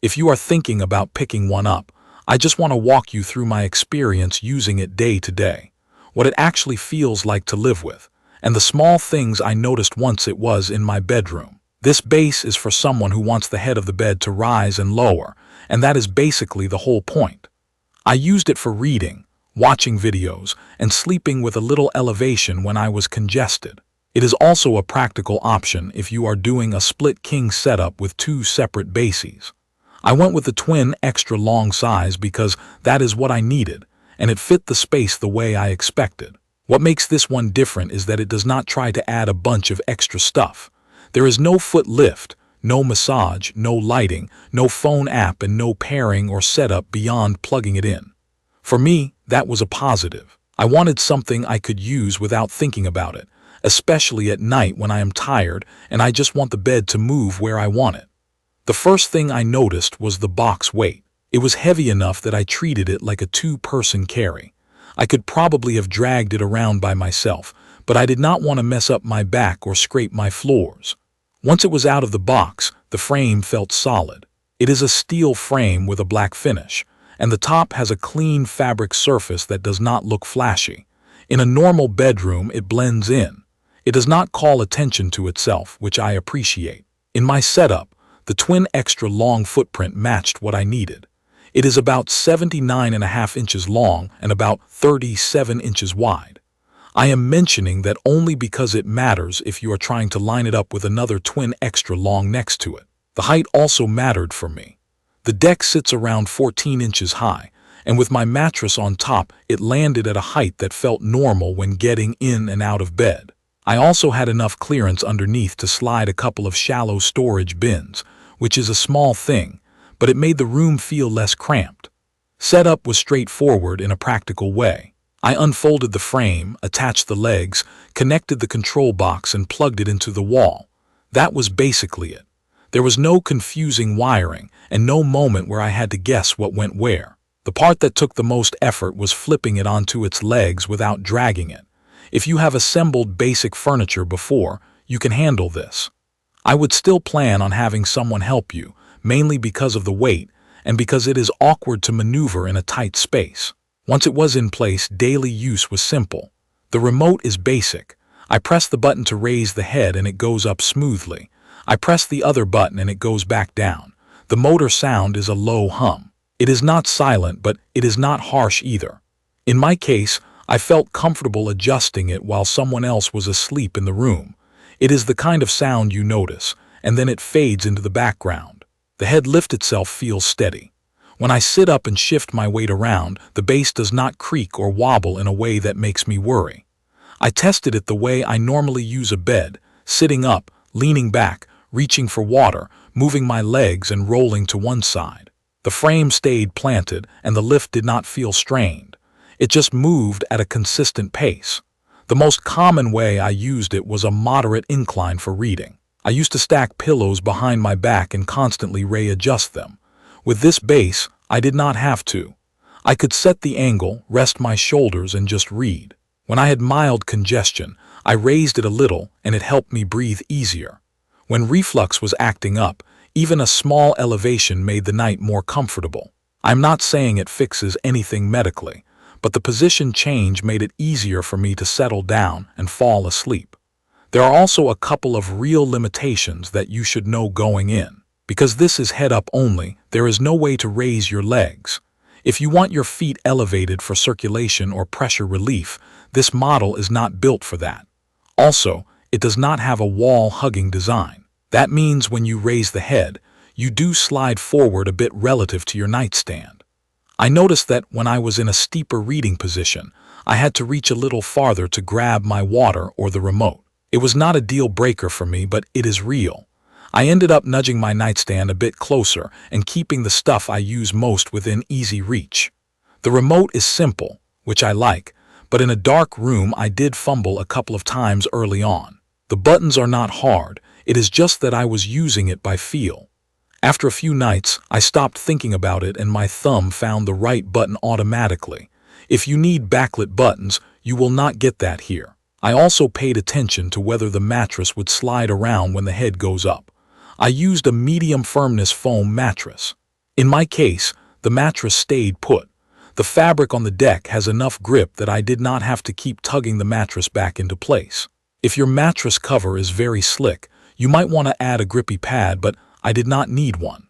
If you are thinking about picking one up, I just want to walk you through my experience using it day to day, what it actually feels like to live with, and the small things I noticed once it was in my bedroom. This base is for someone who wants the head of the bed to rise and lower, and that is basically the whole point. I used it for reading, watching videos, and sleeping with a little elevation when I was congested. It is also a practical option if you are doing a split king setup with two separate bases. I went with the twin extra long size because that is what I needed, and it fit the space the way I expected. What makes this one different is that it does not try to add a bunch of extra stuff. There is no foot lift, no massage, no lighting, no phone app, and no pairing or setup beyond plugging it in. For me, that was a positive. I wanted something I could use without thinking about it, especially at night when I am tired and I just want the bed to move where I want it. The first thing I noticed was the box weight. It was heavy enough that I treated it like a two-person carry. I could probably have dragged it around by myself, but I did not want to mess up my back or scrape my floors. Once it was out of the box, the frame felt solid. It is a steel frame with a black finish, and the top has a clean fabric surface that does not look flashy. In a normal bedroom, it blends in. It does not call attention to itself, which I appreciate. In my setup, the twin extra long footprint matched what I needed. It is about 79.5 inches long and about 37 inches wide. I am mentioning that only because it matters if you are trying to line it up with another twin extra long next to it. The height also mattered for me. The deck sits around 14 inches high, and with my mattress on top, it landed at a height that felt normal when getting in and out of bed. I also had enough clearance underneath to slide a couple of shallow storage bins, which is a small thing, but it made the room feel less cramped. Setup was straightforward in a practical way. I unfolded the frame, attached the legs, connected the control box, and plugged it into the wall. That was basically it. There was no confusing wiring and no moment where I had to guess what went where. The part that took the most effort was flipping it onto its legs without dragging it. If you have assembled basic furniture before, you can handle this. I would still plan on having someone help you, mainly because of the weight and because it is awkward to maneuver in a tight space. Once it was in place, daily use was simple. The remote is basic. I press the button to raise the head and it goes up smoothly. I press the other button and it goes back down. The motor sound is a low hum. It is not silent, but it is not harsh either. In my case, I felt comfortable adjusting it while someone else was asleep in the room. It is the kind of sound you notice, and then it fades into the background. The head lift itself feels steady. When I sit up and shift my weight around, the base does not creak or wobble in a way that makes me worry. I tested it the way I normally use a bed, sitting up, leaning back, reaching for water, moving my legs and rolling to one side. The frame stayed planted and the lift did not feel strained. It just moved at a consistent pace. The most common way I used it was a moderate incline for reading. I used to stack pillows behind my back and constantly readjust them. With this base, I did not have to. I could set the angle, rest my shoulders, and just read. When I had mild congestion, I raised it a little and it helped me breathe easier. When reflux was acting up, even a small elevation made the night more comfortable. I'm not saying it fixes anything medically, but the position change made it easier for me to settle down and fall asleep. There are also a couple of real limitations that you should know going in. Because this is head up only, there is no way to raise your legs. If you want your feet elevated for circulation or pressure relief, this model is not built for that. Also, it does not have a wall-hugging design. That means when you raise the head, you do slide forward a bit relative to your nightstand. I noticed that when I was in a steeper reading position, I had to reach a little farther to grab my water or the remote. It was not a deal breaker for me, but it is real. I ended up nudging my nightstand a bit closer and keeping the stuff I use most within easy reach. The remote is simple, which I like, but in a dark room I did fumble a couple of times early on. The buttons are not hard, it is just that I was using it by feel. After a few nights, I stopped thinking about it and my thumb found the right button automatically. If you need backlit buttons, you will not get that here. I also paid attention to whether the mattress would slide around when the head goes up. I used a medium firmness foam mattress. In my case, the mattress stayed put. The fabric on the deck has enough grip that I did not have to keep tugging the mattress back into place. If your mattress cover is very slick, you might want to add a grippy pad, but I did not need one.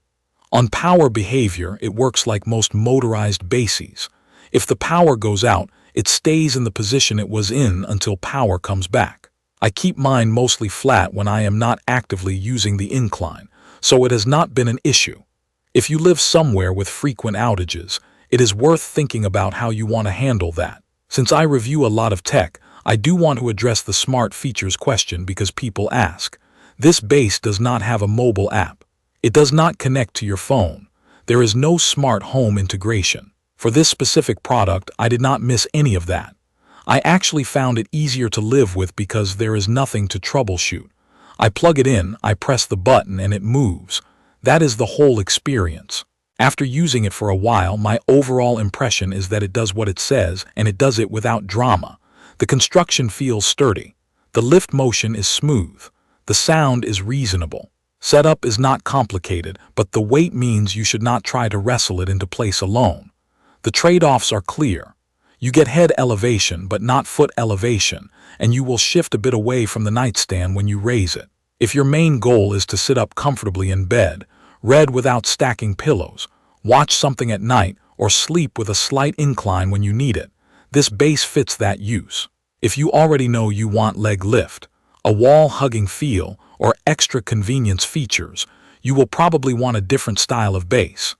On power behavior, it works like most motorized bases. If the power goes out, it stays in the position it was in until power comes back. I keep mine mostly flat when I am not actively using the incline, so it has not been an issue. If you live somewhere with frequent outages, it is worth thinking about how you want to handle that. Since I review a lot of tech, I do want to address the smart features question because people ask. This base does not have a mobile app. It does not connect to your phone. There is no smart home integration. For this specific product, I did not miss any of that. I actually found it easier to live with because there is nothing to troubleshoot. I plug it in, I press the button, and it moves. That is the whole experience. After using it for a while, my overall impression is that it does what it says, and it does it without drama. The construction feels sturdy. The lift motion is smooth. The sound is reasonable. Setup is not complicated, but the weight means you should not try to wrestle it into place alone. The trade-offs are clear. You get head elevation, but not foot elevation, and you will shift a bit away from the nightstand when you raise it. If your main goal is to sit up comfortably in bed, read without stacking pillows, watch something at night, or sleep with a slight incline when you need it, this base fits that use. If you already know you want leg lift, a wall-hugging feel, or extra convenience features, you will probably want a different style of base.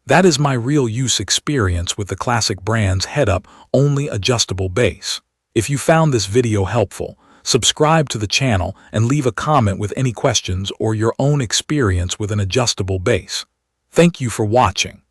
That is my real use experience with the classic brand's head-up only adjustable base. If you found this video helpful, subscribe to the channel and leave a comment with any questions or your own experience with an adjustable base. Thank you for watching.